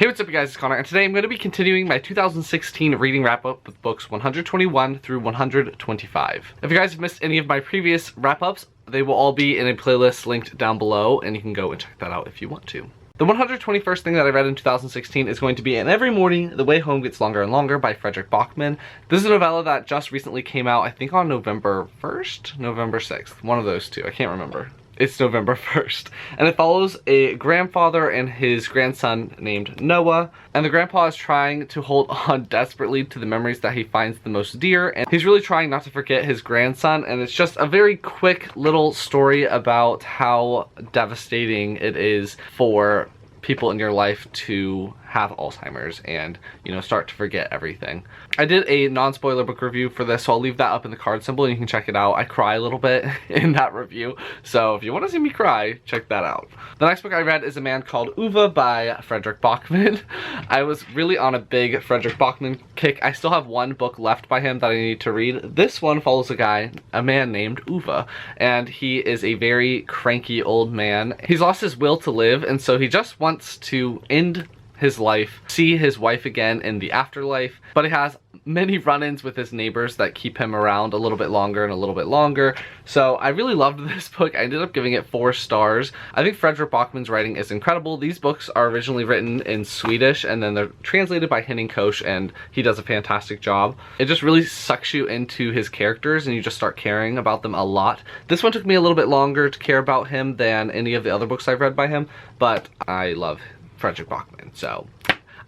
Hey, what's up you guys, it's Connor, and today I'm going to be continuing my 2016 reading wrap-up with books 121 through 125. If you guys have missed any of my previous wrap-ups, they will all be in a playlist linked down below, and you can go and check that out if you want to. The 121st thing that I read in 2016 is going to be And Every Morning, The Way Home Gets Longer and Longer by Frederick Bachman. This is a novella that just recently came out, I think on November 1st? November 6th. One of those two, I can't remember. It's November 1st. And it follows a grandfather and his grandson named Noah. And the grandpa is trying to hold on desperately to the memories that he finds the most dear. And he's really trying not to forget his grandson. And it's just a very quick little story about how devastating it is for people in your life to have Alzheimer's and, you know, start to forget everything. I did a non-spoiler book review for this, so I'll leave that up in the card symbol and you can check it out. I cry a little bit in that review, so if you want to see me cry, check that out. The next book I read is A Man Called Ova by Frederick Bachman. I was really on a big Frederick Bachman kick. I still have one book left by him that I need to read. This one follows a man named Ova, and he is a very cranky old man. He's lost his will to live, and so he just wants to end his life, see his wife again in the afterlife, but he has many run-ins with his neighbors that keep him around a little bit longer and a little bit longer. So I really loved this book. I ended up giving it 4 stars. I think Frederick Bachman's writing is incredible. These books are originally written in Swedish and then they're translated by Henning Koch, and he does a fantastic job. It just really sucks you into his characters and you just start caring about them a lot. This one took me a little bit longer to care about him than any of the other books I've read by him, but I love Frederick Bachman, so.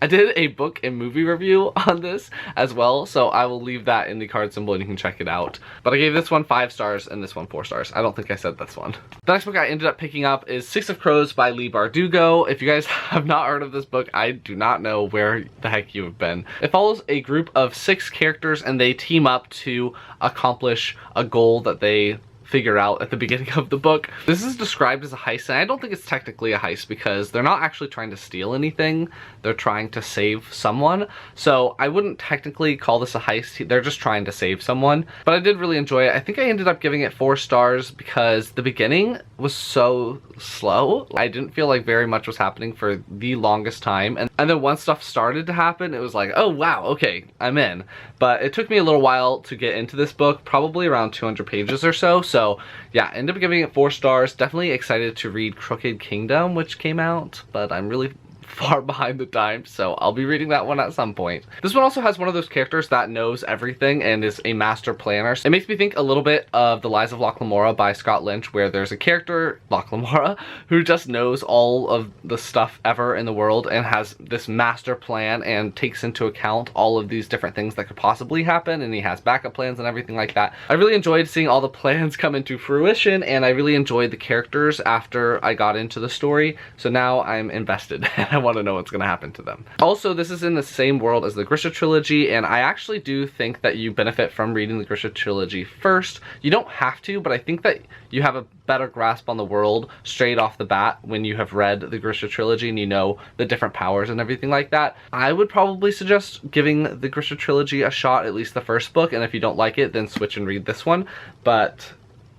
I did a book and movie review on this as well, so I will leave that in the card symbol and you can check it out. But I gave this one 5 stars and this one 4 stars. I don't think I said this one. The next book I ended up picking up is Six of Crows by Leigh Bardugo. If you guys have not heard of this book, I do not know where the heck you have been. It follows a group of 6 characters and they team up to accomplish a goal that they figure out at the beginning of the book. This is described as a heist, and I don't think it's technically a heist because they're not actually trying to steal anything. They're trying to save someone. So I wouldn't technically call this a heist. They're just trying to save someone. But I did really enjoy it. I think I ended up giving it 4 stars because the beginning was so slow. I didn't feel like very much was happening for the longest time. And then once stuff started to happen, it was like, oh wow, okay, I'm in. But it took me a little while to get into this book, probably around 200 pages or so. So yeah, ended up giving it 4 stars. Definitely excited to read Crooked Kingdom, which came out, but I'm really far behind the times, so I'll be reading that one at some point. This one also has one of those characters that knows everything and is a master planner. It makes me think a little bit of The Lies of Locke Lamora by Scott Lynch, where there's a character, Locke Lamora, who just knows all of the stuff ever in the world and has this master plan and takes into account all of these different things that could possibly happen, and he has backup plans and everything like that. I really enjoyed seeing all the plans come into fruition, and I really enjoyed the characters after I got into the story, so now I'm invested. I want to know what's going to happen to them. Also, this is in the same world as the Grisha trilogy, and I actually do think that you benefit from reading the Grisha trilogy first. You don't have to, but I think that you have a better grasp on the world straight off the bat when you have read the Grisha trilogy and you know the different powers and everything like that. I would probably suggest giving the Grisha trilogy a shot, at least the first book, and if you don't like it, then switch and read this one. But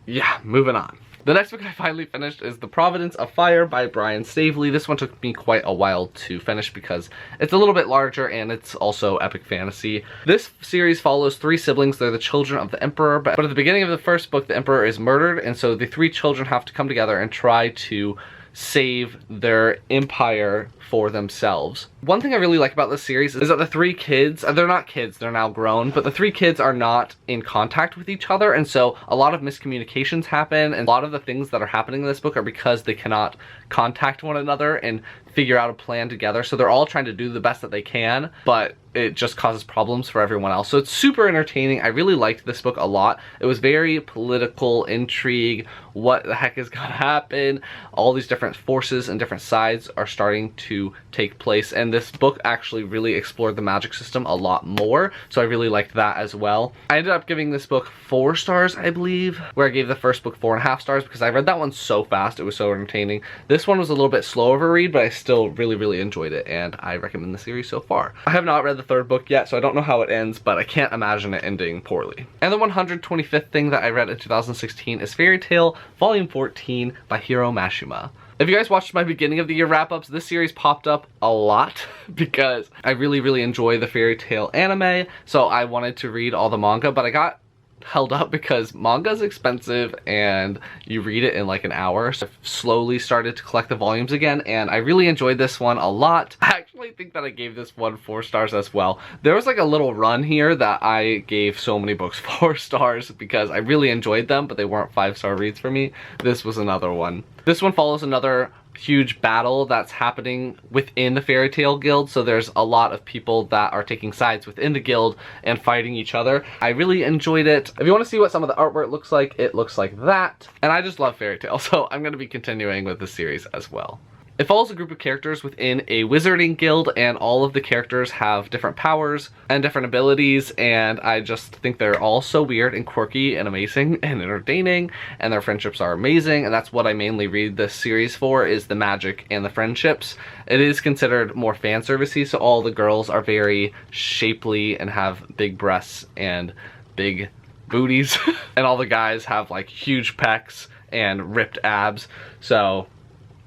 yeah, moving on. The next book I finally finished is The Providence of Fire by Brian Staveley. This one took me quite a while to finish because it's a little bit larger and it's also epic fantasy. This series follows 3 siblings. They're the children of the Emperor, but at the beginning of the first book, the Emperor is murdered, and so the 3 children have to come together and try to save their empire for themselves. One thing I really like about this series is that the 3 kids, they're not kids, they're now grown, but the 3 kids are not in contact with each other, and so a lot of miscommunications happen, and a lot of the things that are happening in this book are because they cannot contact one another and figure out a plan together. So they're all trying to do the best that they can, but it just causes problems for everyone else. So it's super entertaining. I really liked this book a lot. It was very political intrigue. What the heck is gonna happen? All these different forces and different sides are starting to take place, and this book actually really explored the magic system a lot more, so I really liked that as well. I ended up giving this book 4 stars, I believe, where I gave the first book 4.5 stars because I read that one so fast. It was so entertaining. This one was a little bit slower of a read, but I still really enjoyed it, and I recommend the series so far. I have not read the 3rd book yet, so I don't know how it ends, but I can't imagine it ending poorly. And the 125th thing that I read in 2016 is Fairy Tale Volume 14 by Hiro Mashima. If you guys watched my beginning of the year wrap-ups, this series popped up a lot because I really enjoy the fairy tale anime, so I wanted to read all the manga, but I got held up because manga's expensive and you read it in like an hour. So I've slowly started to collect the volumes again, and I really enjoyed this one a lot. I actually think that I gave this one 4 stars as well. There was like a little run here that I gave so many books 4 stars because I really enjoyed them, but they weren't 5-star reads for me. This was another one. This one follows another huge battle that's happening within the fairy tale guild, so there's a lot of people that are taking sides within the guild and fighting each other. I really enjoyed it. If you want to see what some of the artwork looks like, it looks like that, and I just love fairy tale, so I'm going to be continuing with this series as well. It follows a group of characters within a wizarding guild, and all of the characters have different powers and different abilities, and I just think they're all so weird and quirky and amazing and entertaining, and their friendships are amazing, and that's what I mainly read this series for, is the magic and the friendships. It is considered more fan servicey, so all the girls are very shapely and have big breasts and big booties, and all the guys have like huge pecs and ripped abs, so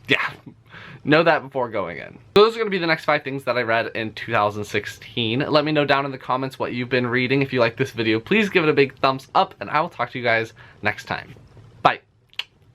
yeah. Know that before going in. Those are going to be the next 5 things that I read in 2016. Let me know down in the comments what you've been reading. If you like this video, please give it a big thumbs up, and I will talk to you guys next time.